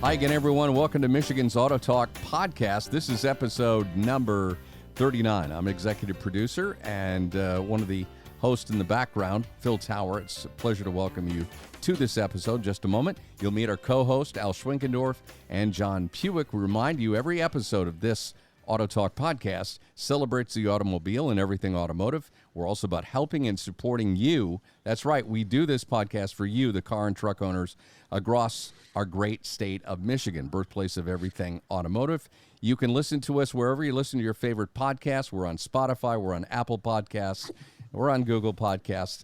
Hi again, everyone. Welcome to Michigan's AutoTalk podcast. This is episode number 39. I'm executive producer and one of the hosts in the background, Phil Tower. It's a pleasure to welcome you to this episode. Just a moment, you'll meet our co-host, Al Schwinkendorf and John Puick. We remind you every episode of this AutoTalk podcast celebrates the automobile and everything automotive. We're also about helping and supporting you. That's right, we do this podcast for you, the car and truck owners across our great state of Michigan, birthplace of everything automotive. You can listen to us wherever you listen to your favorite podcasts. We're on Spotify, we're on Apple Podcasts, we're on Google Podcasts.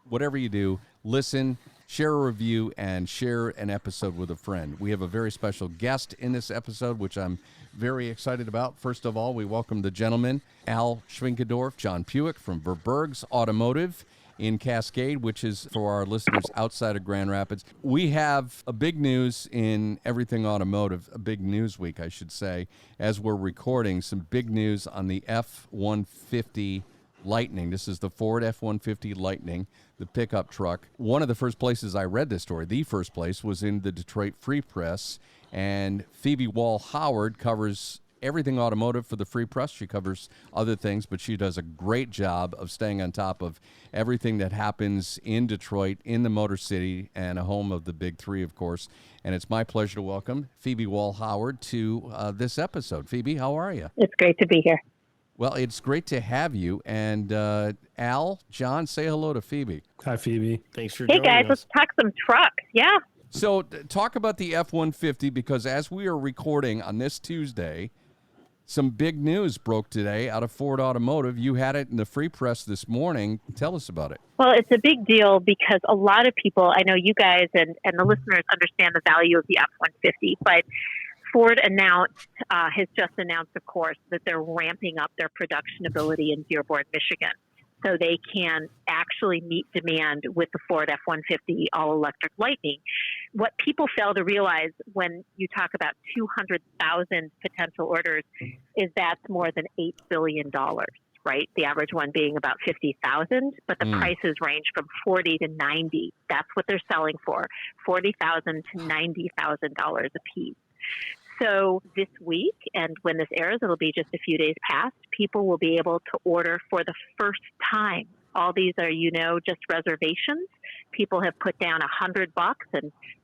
Whatever you do, listen, share a review, and share an episode with a friend. We have a very special guest in this episode, which I'm very excited about. First of all, we welcome the gentleman, Al Schwinkendorf, John Puick from Verberg's Automotive in Cascade, which is for our listeners outside of Grand Rapids. We have a big news in everything automotive, a big news week, I should say, as we're recording. Some big news on the F-150 Lightning. This is the Ford F-150 Lightning, the pickup truck. One of the first places I read this story, the first place, was in the Detroit Free Press, and Phoebe Wall-Howard covers everything automotive for the Free Press. She covers other things, but she does a great job of staying on top of everything that happens in Detroit, in the Motor City, and a home of the Big Three, of course. And it's my pleasure to welcome Phoebe Wall-Howard to this episode. Phoebe, how are you? It's great to be here. Well, it's great to have you. And Al, John, say hello to Phoebe. Hi, Phoebe. Thanks for Hey, joining guys, us. let's talk some trucks. Yeah. So talk about the F-150, because as we are recording on this Tuesday, some big news broke today out of Ford Automotive. You had it in the Free Press this morning. Tell us about it. Well, it's a big deal because a lot of people, I know you guys and the listeners understand the value of the F-150, but Ford has just announced, of course, that they're ramping up their production ability in Dearborn, Michigan, so they can actually meet demand with the Ford F-150 all-electric Lightning. What people fail to realize when you talk about 200,000 potential orders is that's more than $8 billion, right? The average one being about 50,000, but the prices range from 40 to 90. That's what they're selling for, $40,000 to $90,000 a piece. So this week, and when this airs, it'll be just a few days past, people will be able to order for the first time. All these are, just reservations. People have put down $100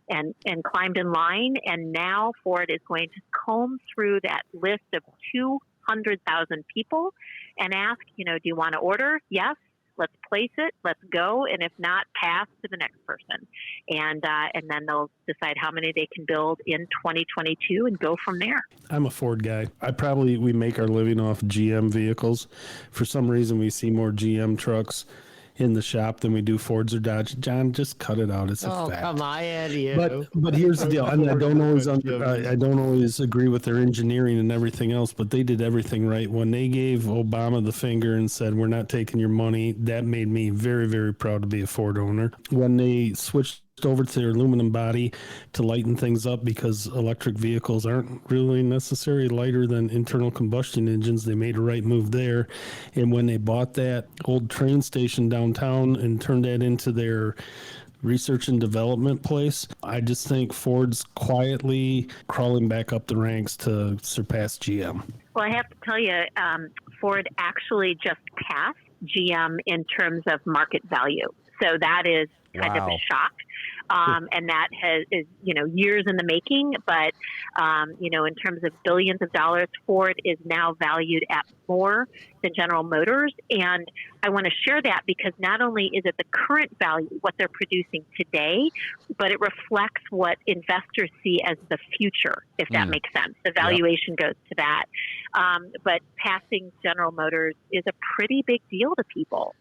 and climbed in line, and now Ford is going to comb through that list of 200,000 people and ask, do you want to order? Yes. Let's place it. Let's go. And if not, pass to the next person. And then they'll decide how many they can build in 2022 and go from there. I'm a Ford guy. We make our living off GM vehicles. For some reason, we see more GM trucks in the shop than we do Fords or Dodge. John, just cut it out. It's a fact. Come on, you. But here's the deal. And I don't always agree with their engineering and everything else, but they did everything right. When they gave Obama the finger and said, we're not taking your money, that made me very, very proud to be a Ford owner. When they switched over to their aluminum body to lighten things up, because electric vehicles aren't really necessarily lighter than internal combustion engines, they made a right move there. And when they bought that old train station downtown and turned that into their research and development place, I just think Ford's quietly crawling back up the ranks to surpass GM. Well, I have to tell you, Ford actually just passed GM in terms of market value. So that is kind of a shock. And that is years in the making, but, in terms of billions of dollars, Ford is now valued at more than General Motors. And I want to share that because not only is it the current value, what they're producing today, but it reflects what investors see as the future, if that makes sense. The valuation goes to that. But passing General Motors is a pretty big deal to people.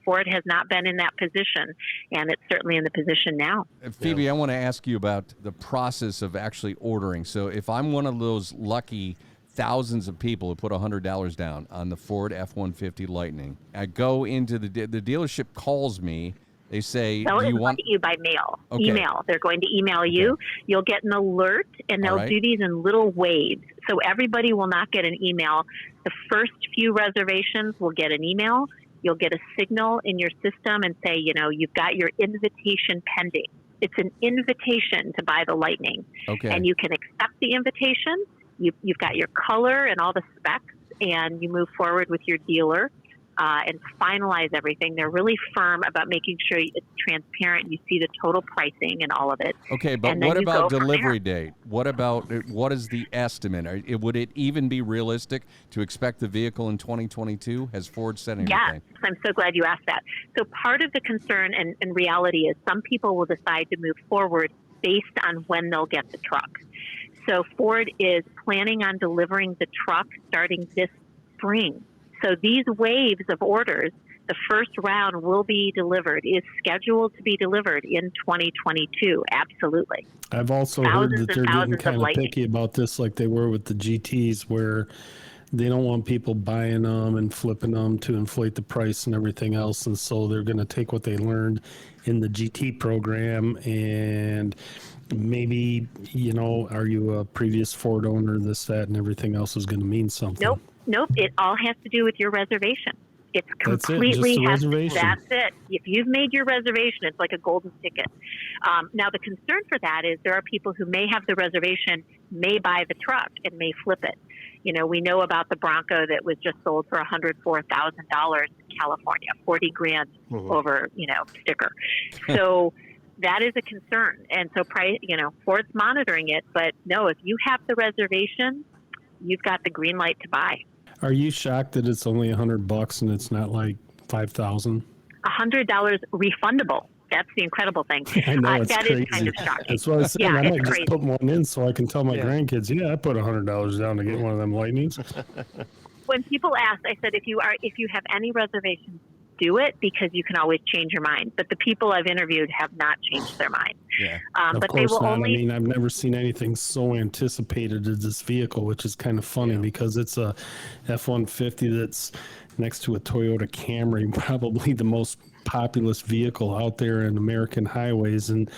Ford has not been in that position, and it's certainly in the position now. Phoebe, I want to ask you about the process of actually ordering. So if I'm one of those lucky thousands of people who put $100 down on the Ford F-150 Lightning, I go into the dealership, calls me. They say, they'll do you invite want you by mail, Okay. email. They're going to email you. You'll get an alert, and they'll right. do these in little waves. So everybody will not get an email. The first few reservations will get an email. You'll get a signal in your system and say, you've got your invitation pending. It's an invitation to buy the Lightning. Okay. And you can accept the invitation. You've got your color and all the specs, and you move forward with your dealer and finalize everything. They're really firm about making sure it's transparent. You see the total pricing and all of it. Okay, but what about delivery date? What is the estimate? Would it even be realistic to expect the vehicle in 2022? Has Ford said anything? Yes, I'm so glad you asked that. So part of the concern and reality is some people will decide to move forward based on when they'll get the truck. So Ford is planning on delivering the truck starting this spring. So these waves of orders, the first round will be delivered, is scheduled to be delivered in 2022. Absolutely. I've also heard that they're getting kind of picky about this, like they were with the GTs, where they don't want people buying them and flipping them to inflate the price and everything else. And so they're going to take what they learned in the GT program and maybe, are you a previous Ford owner, this, that, and everything else is going to mean something. Nope. It all has to do with your reservation. It's completely reservation. That's it. If you've made your reservation, it's like a golden ticket. Now, the concern for that is there are people who may have the reservation, may buy the truck, and may flip it. We know about the Bronco that was just sold for $104,000 in California, $40,000 over, sticker. So that is a concern. And so, Ford's monitoring it. But no, if you have the reservation, you've got the green light to buy. Are you shocked that it's only $100 and it's not like $5,000? $100 refundable. That's the incredible thing. I know, it's that crazy. Is kind of shocking. That's what I was saying. I might just put one in so I can tell my grandkids, I put $100 down to get one of them Lightnings. When people ask, I said, if you have any reservations, do it, because you can always change your mind. But the people I've interviewed have not changed their mind. Yeah. But of course they will not. only. I mean, I've never seen anything so anticipated as this vehicle, which is kind of funny because it's a F-150 that's next to a Toyota Camry, probably the most populous vehicle out there in American highways, and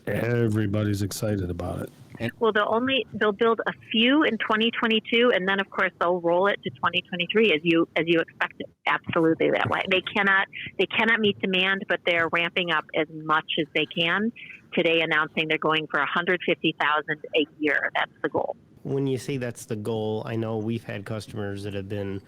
everybody's excited about it. Well, they'll build a few in 2022, and then of course they'll roll it to 2023 as you expect it. Absolutely that way. They cannot meet demand, but they're ramping up as much as they can. Today, announcing they're going for 150,000 a year. That's the goal. When you say that's the goal, I know we've had customers that have been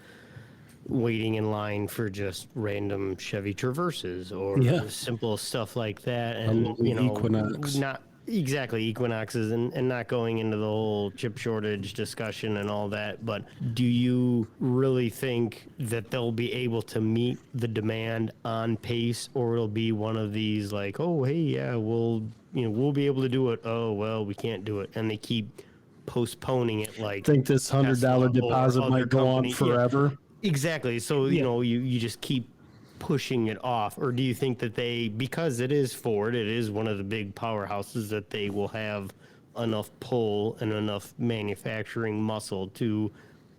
waiting in line for just random Chevy Traverses or simple stuff like that, and Equinox. Not exactly Equinoxes, and not going into the whole chip shortage discussion and all that. But do you really think that they'll be able to meet the demand on pace, or it'll be one of these like, oh hey, yeah, we'll be able to do it. Oh well, we can't do it, and they keep postponing it. Like, I think this $100 deposit might go on forever. Yeah, exactly. So you just keep pushing it off, or do you think that because it is Ford, it is one of the big powerhouses, that they will have enough pull and enough manufacturing muscle to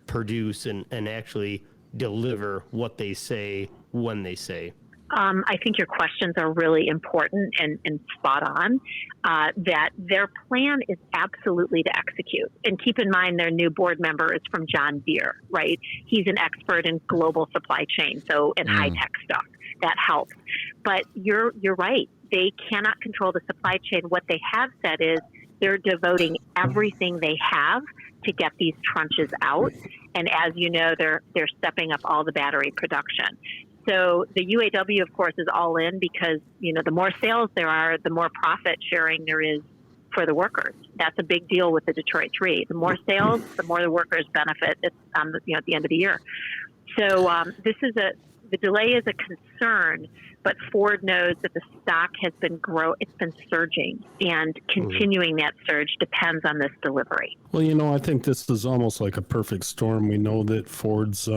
produce and actually deliver what they say when they say? I think your questions are really important and spot on, that their plan is absolutely to execute. And keep in mind, their new board member is from John Deere, right? He's an expert in global supply chain, so in high-tech stuff. That helps. But you're right. They cannot control the supply chain. What they have said is they're devoting everything they have to get these tranches out. And as you know, they're stepping up all the battery production. So the UAW, of course, is all in because, the more sales there are, the more profit sharing there is for the workers. That's a big deal with the Detroit 3. The more sales, the more the workers benefit at the end of the year. So the delay is a concern, but Ford knows that the stock has been it's been surging, and continuing that surge depends on this delivery. Well, I think this is almost like a perfect storm. We know that Ford's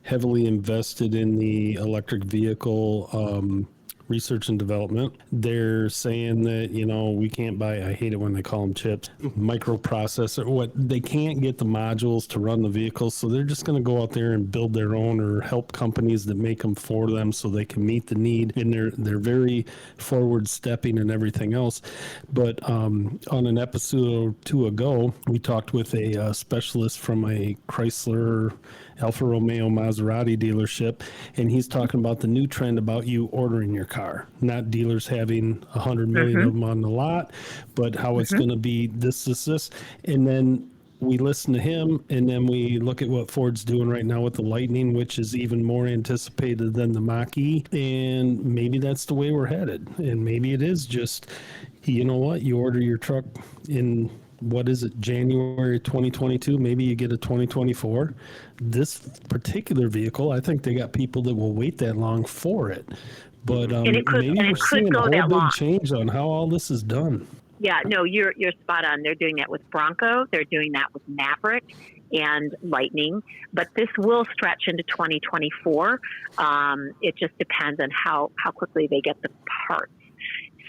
heavily invested in the electric vehicle research and development. They're saying that, we can't buy, I hate it when they call them chips, microprocessor. They can't get the modules to run the vehicles, so they're just going to go out there and build their own or help companies that make them for them so they can meet the need. And they're very forward stepping and everything else. But on an episode or two ago, we talked with a specialist from a Chrysler Alfa Romeo Maserati dealership, and he's talking about the new trend about you ordering your car, not dealers having 100 million of them on the lot, but how it's going to be this. And then we listen to him, and then we look at what Ford's doing right now with the Lightning, which is even more anticipated than the Mach-E, and maybe that's the way we're headed. And maybe it is just, you know what, you order your truck in, what is it, January 2022, maybe you get a 2024. This particular vehicle, I think they got people that will wait that long for it. But maybe we're seeing a whole big change on how all this is done. Yeah, no, you're spot on. They're doing that with Bronco. They're doing that with Maverick and Lightning. But this will stretch into 2024. It just depends on how quickly they get the parts.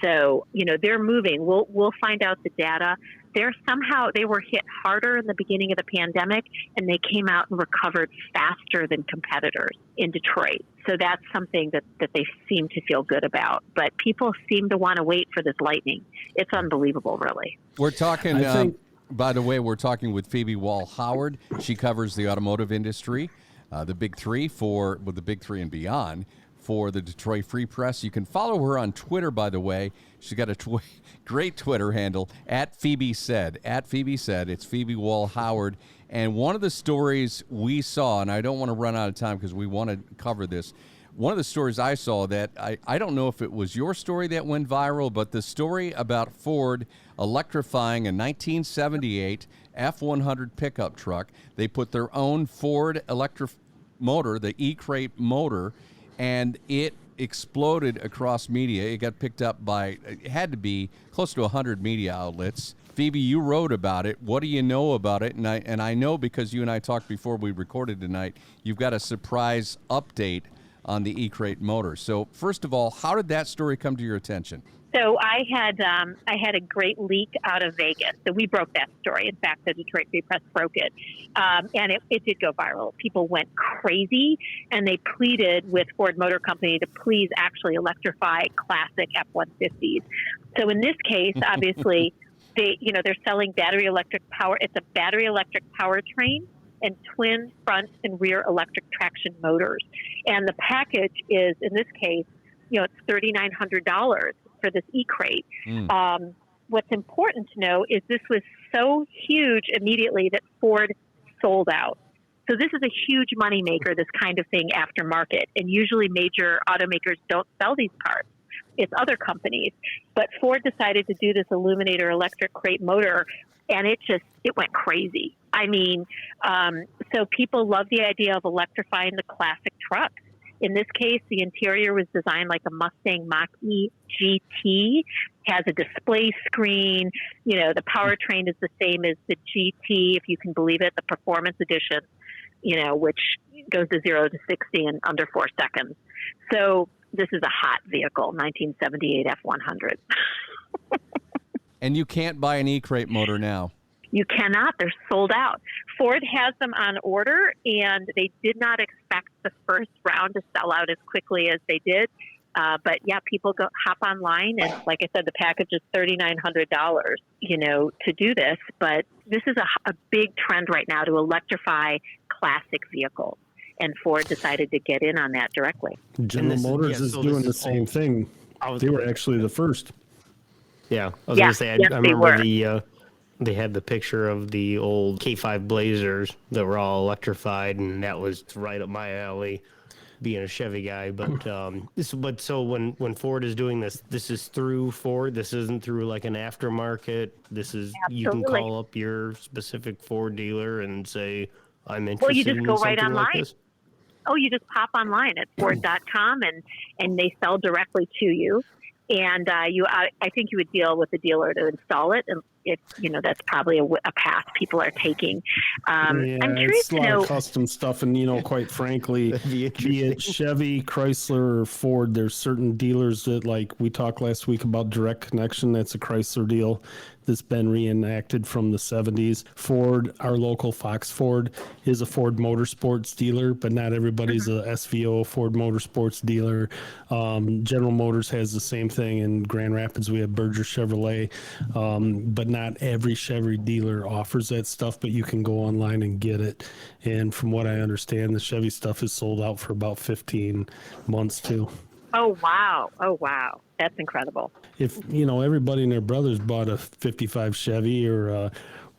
So, they're moving. We'll find out the data. They were hit harder in the beginning of the pandemic, and they came out and recovered faster than competitors in Detroit. So that's something that they seem to feel good about. But people seem to want to wait for this Lightning. It's unbelievable, really. We're talking, by the way, we're talking with Phoebe Wall-Howard. She covers the automotive industry, the Big Three the Big Three and beyond, for the Detroit Free Press. You can follow her on Twitter, by the way. She's got a great Twitter handle, @PhoebeSaid. @PhoebeSaid. It's Phoebe Wall-Howard. And one of the stories we saw, and I don't want to run out of time because we want to cover this, one of the stories I saw that I don't know if it was your story that went viral, but the story about Ford electrifying a 1978 F-100 pickup truck. They put their own Ford electric motor, the E-Crate motor, and it exploded across media. It got picked up by, it had to be close to 100 media outlets. Phoebe, you wrote about it. What do you know about it? And I know because you and I talked before we recorded tonight, you've got a surprise update on the E-Crate motor. So first of all, how did that story come to your attention? So I had a great leak out of Vegas. So we broke that story. In fact, the Detroit Free Press broke it. And it did go viral. People went crazy, and they pleaded with Ford Motor Company to please actually electrify classic F-150s. So in this case, obviously, they're selling battery electric power. It's a battery electric powertrain and twin front and rear electric traction motors. And the package is, in this case, it's $3,900 for this E-Crate. What's important to know is this was so huge immediately that Ford sold out. So this is a huge moneymaker, this kind of thing aftermarket. And usually major automakers don't sell these parts. It's other companies. But Ford decided to do this Illuminator electric crate motor, and it went crazy. I mean, so people love the idea of electrifying the classic truck. In this case, the interior was designed like a Mustang Mach-E GT, has a display screen. The powertrain is the same as the GT, if you can believe it, the Performance Edition, which goes to 0 to 60 in under 4 seconds. So this is a hot vehicle, 1978 F-100. And you can't buy an E-Crate motor now. You cannot. They're sold out. Ford has them on order, and they did not expect the first round to sell out as quickly as they did. But yeah, people hop online, and like I said, the package is $3,900, to do this. But this is a big trend right now to electrify classic vehicles, and Ford decided to get in on that directly. General Motors is doing the same thing. They were actually the first. Yeah, I was going to say, I remember they had the picture of the old K5 Blazers that were all electrified, and that was right up my alley, being a Chevy guy. But so when Ford is doing this is through Ford. This isn't through like an aftermarket. This is Absolutely. You can call up your specific Ford dealer and say, I'm interested. Well, you just in go right something online. like this. Oh, you just pop online at Ford.com, and they sell directly to you. And I think you would deal with the dealer to install it, and that's probably a path people are taking. I'm curious it's a lot of custom stuff, and quite frankly, be it Chevy, Chrysler, or Ford, there's certain dealers that, like we talked last week about Direct Connection. That's a Chrysler deal that's been reenacted from the 70s. Ford, our local Fox Ford, is a Ford Motorsports dealer, but not everybody's a SVO Ford Motorsports dealer. General Motors has the same thing. In Grand Rapids, we have Berger Chevrolet, but not every Chevy dealer offers that stuff, but you can go online and get it. And from what I understand, the Chevy stuff is sold out for about 15 months too. Oh, wow. Oh, wow. That's incredible. If, everybody and their brothers bought a 55 Chevy or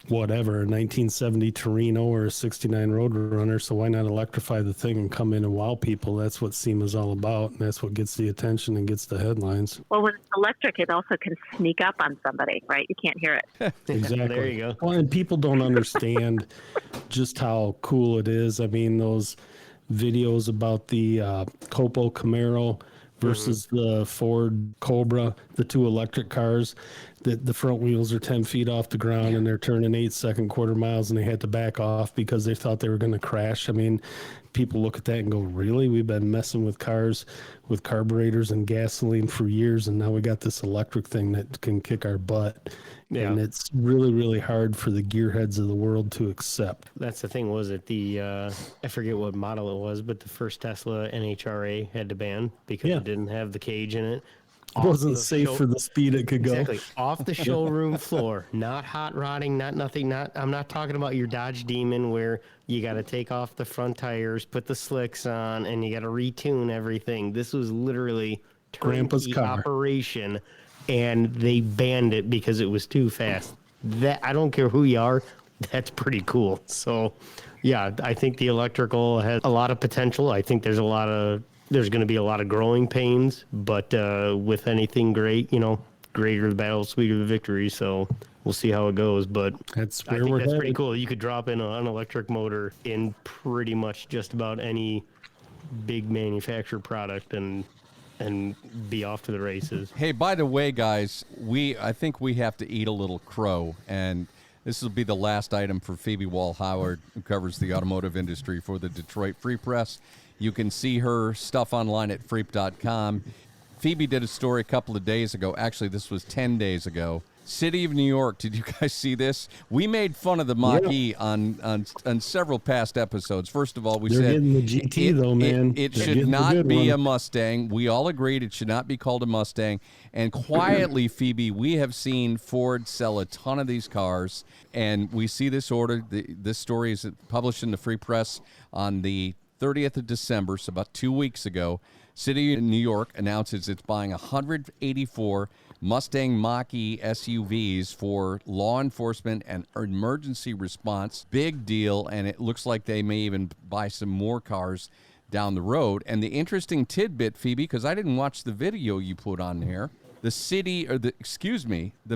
whatever, a 1970 Torino or a 69 Roadrunner, so why not electrify the thing and come in and wow people? That's what SEMA's all about, and that's what gets the attention and gets the headlines. Well, when it's electric, it also can sneak up on somebody, right? You can't hear it. Exactly. There you go. Well, and people don't understand just how cool it is. I mean, those videos about the Topo Camaro versus the Ford Cobra, the two electric cars, the front wheels are 10 feet off the ground and they're turning 8-second quarter miles and they had to back off because they thought they were going to crash. I mean, people look at that and go, really? We've been messing with cars with carburetors and gasoline for years, and now we got this electric thing that can kick our butt. Yeah. And it's really, really hard for the gearheads of the world to accept. That's the thing, was it the, I forget what model it was, but the first Tesla NHRA had to ban because it didn't have the cage in it. It wasn't safe for the speed it could go. Exactly. Off the showroom floor, not hot rodding, not nothing. I'm not talking about your Dodge Demon where you got to take off the front tires, put the slicks on, and you got to retune everything. This was literally Grandpa's car operation, and they banned it because it was too fast. That, I don't care who you are, that's pretty cool. So, yeah, I think the electrical has a lot of potential. I think there's going to be a lot of growing pains, but with anything great, greater the battle, sweeter the victory. So we'll see how it goes. But that's I think that's pretty cool. You could drop in an electric motor in pretty much just about any big manufacturer product and be off to the races. Hey, by the way, guys, I think we have to eat a little crow, and this will be the last item for Phoebe Wall-Howard, who covers the automotive industry for the Detroit Free Press. You can see her stuff online at freep.com. Phoebe did a story a couple of days ago. Actually, this was 10 days ago. City of New York. Did you guys see this? We made fun of the Mach-E on several past episodes. First of all, we They're said getting the GT though, man. It should not be a Mustang. We all agreed it should not be called a Mustang. And quietly, Phoebe, we have seen Ford sell a ton of these cars, and we see this order. This story is published in the Free Press on the 30th of December, so about 2 weeks ago. City of New York announces it's buying 184 Mustang Mach-E SUVs for law enforcement and emergency response. Big deal, and it looks like they may even buy some more cars down the road. And the interesting tidbit, Phoebe, because I didn't watch the video you put on here, the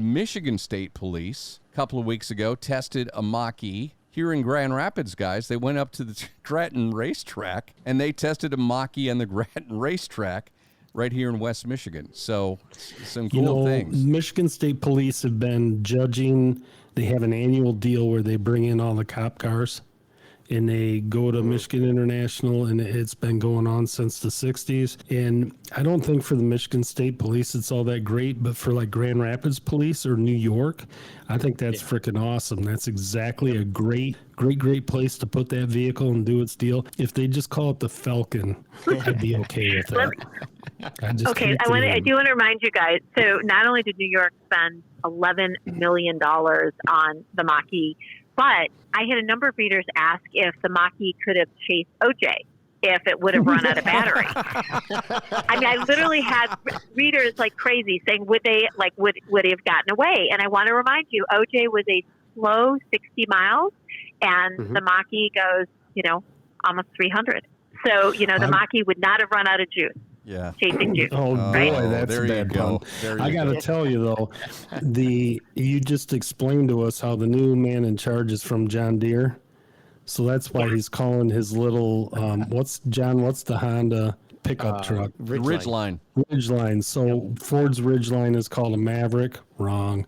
Michigan State Police a couple of weeks ago tested a Mach-E here in Grand Rapids, guys. They went up to the Gretton racetrack, and they tested a Mach-E on the Gretton racetrack right here in West Michigan. So some cool things. Michigan State Police have been judging. They have an annual deal where they bring in all the cop cars, and they go to Michigan International, and it's been going on since the 60s. And I don't think for the Michigan State Police it's all that great, but for like Grand Rapids Police or New York, I think that's freaking awesome. That's exactly a great place to put that vehicle and do its deal. If they just call it the Falcon, I'd be okay with that. I do want to remind you guys, so not only did New York spend $11 million on the Mach-E, but I had a number of readers ask if the Mach-E could have chased OJ if it would have run out of battery. I mean, I literally had readers like crazy saying, would they have gotten away? And I want to remind you, OJ was a slow 60 miles, and the Mach-E goes, almost 300. So, the Mach-E would not have run out of juice. Yeah. Chasing juice. Oh, right? boy, that's there a bad pun. I got to tell you, though, you just explained to us how the new man in charge is from John Deere. So that's why he's calling his little, what's the Honda pickup truck? Ridgeline. Ridgeline. So Ford's Ridgeline is called a Maverick. Wrong.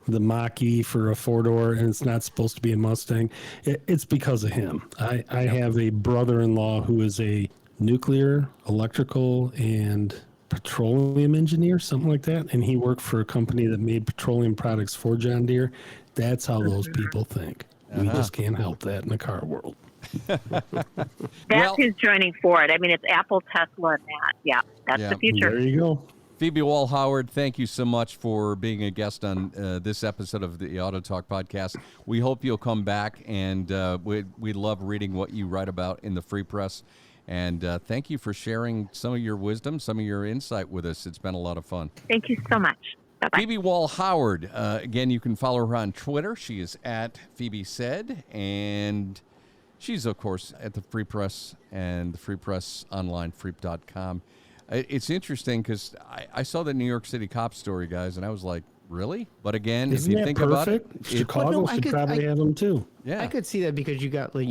The Mach-E for a four-door, and it's not supposed to be a Mustang. It's because of him. I have a brother-in-law who is a nuclear, electrical, and petroleum engineer, something like that. And he worked for a company that made petroleum products for John Deere. That's how those people think. We just can't help that in the car world. That's who's joining Ford. I mean, it's Apple, Tesla, and that. Yeah, that's the future. There you go. Phoebe Wall-Howard, thank you so much for being a guest on this episode of the Auto Talk podcast. We hope you'll come back, and we love reading what you write about in the Free Press. And thank you for sharing some of your wisdom, some of your insight with us. It's been a lot of fun. Thank you so much. Bye-bye. Phoebe Wall-Howard, again, you can follow her on Twitter. She is at Phoebe Said, and she's, of course, at the Free Press and the Free Press online, freep.com. It's interesting because I saw the New York City cop story, guys, and I was like, really? But again, Isn't if you think about it, Chicago should probably have them too. Yeah, I could see that because you got, like,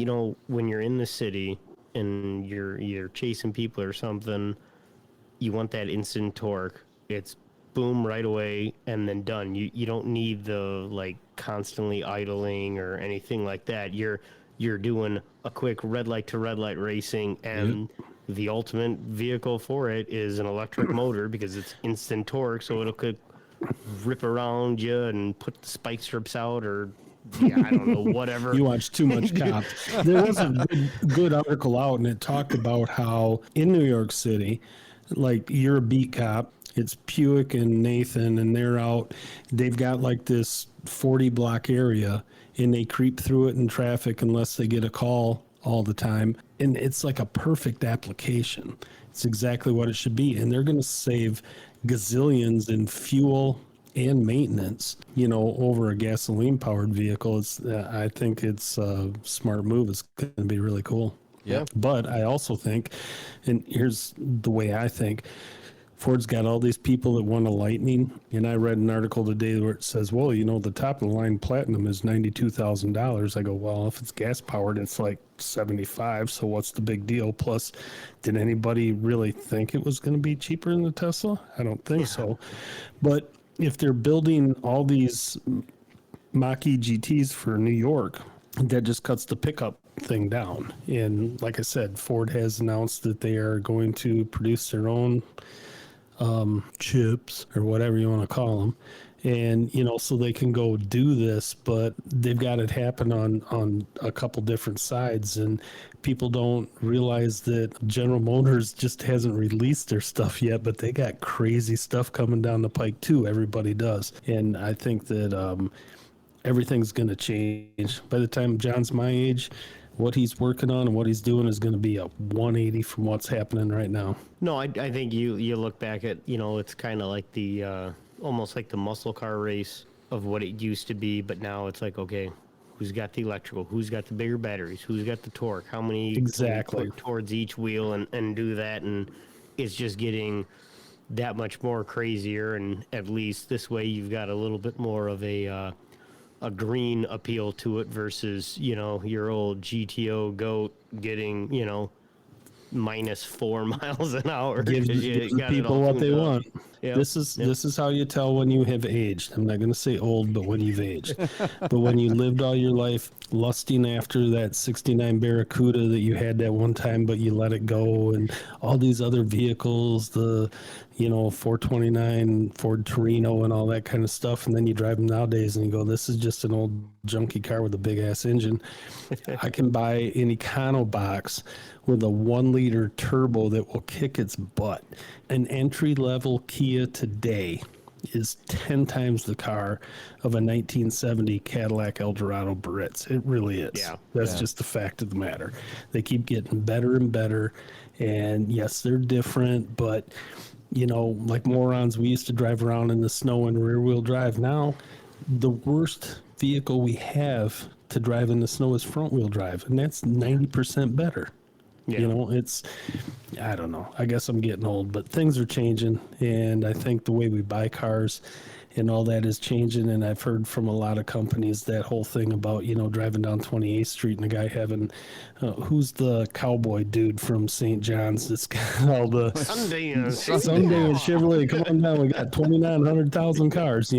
when you're in the city and you're chasing people or something, you want that instant torque. It's boom right away and then done. You don't need the like constantly idling or anything like that. You're doing a quick red light to red light racing, and the ultimate vehicle for it is an electric motor because it's instant torque, so it'll could rip around you and put the spike strips out, or I don't know, whatever. You watch too much Cops. There was a good article out, and it talked about how in New York City, like, you're a beat cop, it's Puick and Nathan, and they're out. They've got like this 40 block area, and they creep through it in traffic unless they get a call all the time. And it's like a perfect application. It's exactly what it should be. And they're going to save gazillions in fuel and maintenance, over a gasoline powered vehicle. I think it's a smart move. It's going to be really cool. Yeah. But I also think, and here's the way I think, Ford's got all these people that want a Lightning, and I read an article today where it says, well, the top of the line Platinum is $92,000. I go, well, if it's gas powered, it's like 75. So what's the big deal? Plus, did anybody really think it was going to be cheaper than the Tesla? I don't think so. But if they're building all these Mach-E GTs for New York, that just cuts the pickup thing down. And like I said, Ford has announced that they are going to produce their own chips or whatever you want to call them, and so they can go do this, but they've got it happen on a couple different sides, and people don't realize that General Motors just hasn't released their stuff yet, but they got crazy stuff coming down the pike too. Everybody does, and I think that everything's going to change by the time John's my age. What he's working on and what he's doing is going to be a 180 from what's happening right now. No, I think you look back at, it's kind of like the, almost like the muscle car race of what it used to be, but now it's like, okay, who's got the electrical, who's got the bigger batteries, who's got the torque, how many exactly put towards each wheel and do that, and it's just getting that much more crazier, and at least this way you've got a little bit more of a green appeal to it versus, your old GTO goat getting, -4 miles an hour. Give the people what they want. Yep. This is how you tell when you have aged. I'm not going to say old, but when you've aged. But when you lived all your life lusting after that 69 Barracuda that you had that one time, but you let it go, and all these other vehicles, the 429 Ford Torino and all that kind of stuff, and then you drive them nowadays and you go, this is just an old junky car with a big ass engine. I can buy an Econo box with a 1-liter turbo that will kick its butt. An entry-level Kia today is 10 times the car of a 1970 Cadillac Eldorado Baritz. It really is. Yeah. That's just the fact of the matter. They keep getting better and better, and yes, they're different, but like morons, we used to drive around in the snow in rear-wheel drive. Now, the worst vehicle we have to drive in the snow is front-wheel drive, and that's 90% better. Yeah. I don't know. I guess I'm getting old, but things are changing, and I think the way we buy cars and all that is changing. And I've heard from a lot of companies that whole thing about, driving down 28th Street and a guy having, who's the cowboy dude from St. John's that's got all the Sunday and Chevrolet, come on down, we got 2,900,000 cars,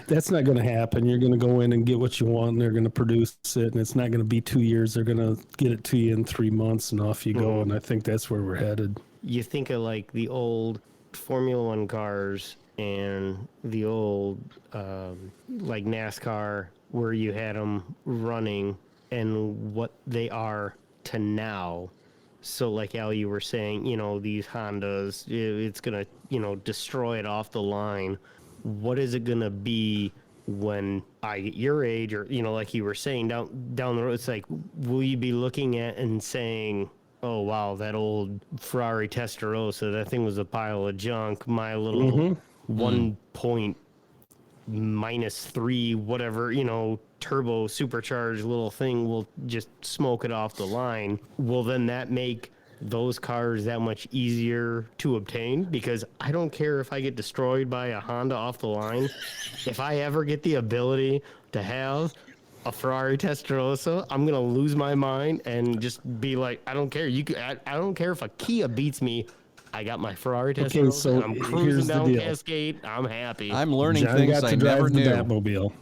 that's not going to happen. You're going to go in and get what you want, and they're going to produce it, and it's not going to be 2 years. They're going to get it to you in 3 months, and off you go. And I think that's where we're headed. You think of like the old Formula One cars and the old like NASCAR, where you had them running, and what they are to now, So like Al, you were saying, these Hondas, it's going to, destroy it off the line. What is it going to be when I get your age, or, like you were saying down the road? It's like, will you be looking at and saying, oh, wow, that old Ferrari Testarossa, that thing was a pile of junk. My little 1 point -3, whatever, turbo supercharged little thing will just smoke it off the line. Will then that make those cars that much easier to obtain? Because I don't care if I get destroyed by a Honda off the line. If I ever get the ability to have a Ferrari Testarossa, I'm gonna lose my mind and just be like, I don't care. I don't care if a Kia beats me. I got my Ferrari Testarossa. Okay, so and I'm cruising here's the down deal. Cascade. I'm happy. I'm learning John things got I to drive never the knew. Batmobile.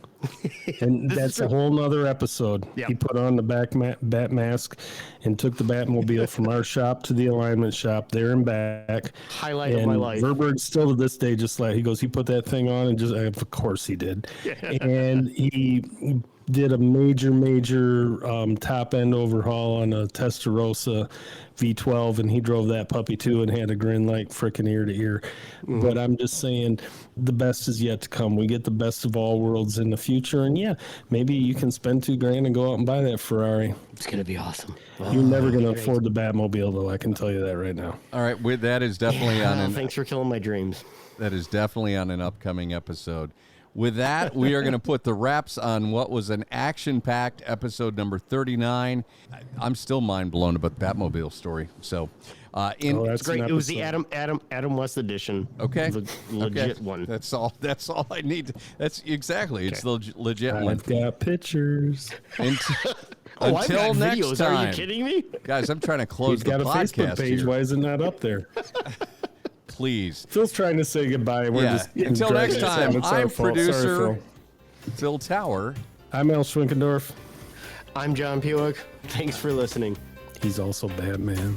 And that's a whole nother episode. Yep. He put on the bat mask and took the Batmobile from our shop to the alignment shop there and back. Highlight of my life. Verberg still to this day just like, he goes, he put that thing on and just, of course he did. And he did a major top end overhaul on a Testarossa V12, and he drove that puppy too and had a grin like frickin' ear to ear. But I'm just saying, the best is yet to come. We get the best of all worlds in the future, and yeah, maybe you can spend $2,000 and go out and buy that Ferrari. It's gonna be awesome. You're never gonna afford the Batmobile, though. I can tell you that right now. All right, that is definitely on an Thanks for killing my dreams. That is definitely on an upcoming episode. With that, we are going to put the wraps on what was an action-packed episode number 39. I'm still mind blown about the Batmobile story. So, it's great. It was the Adam West edition. Okay, the legit okay. one. That's all I need. That's exactly. It's the legit one. I've got pictures. Until I've got next videos. time, Are you kidding me? guys? I'm trying to close He's the got a podcast Facebook page. here. Why is it not up there? Please. Phil's trying to say goodbye. We're Yeah. just Until next time, It's our I'm fault. producer Sorry, Phil Tower. I'm Al Schwinkendorf. I'm John Pewick. Thanks for listening. He's also Batman.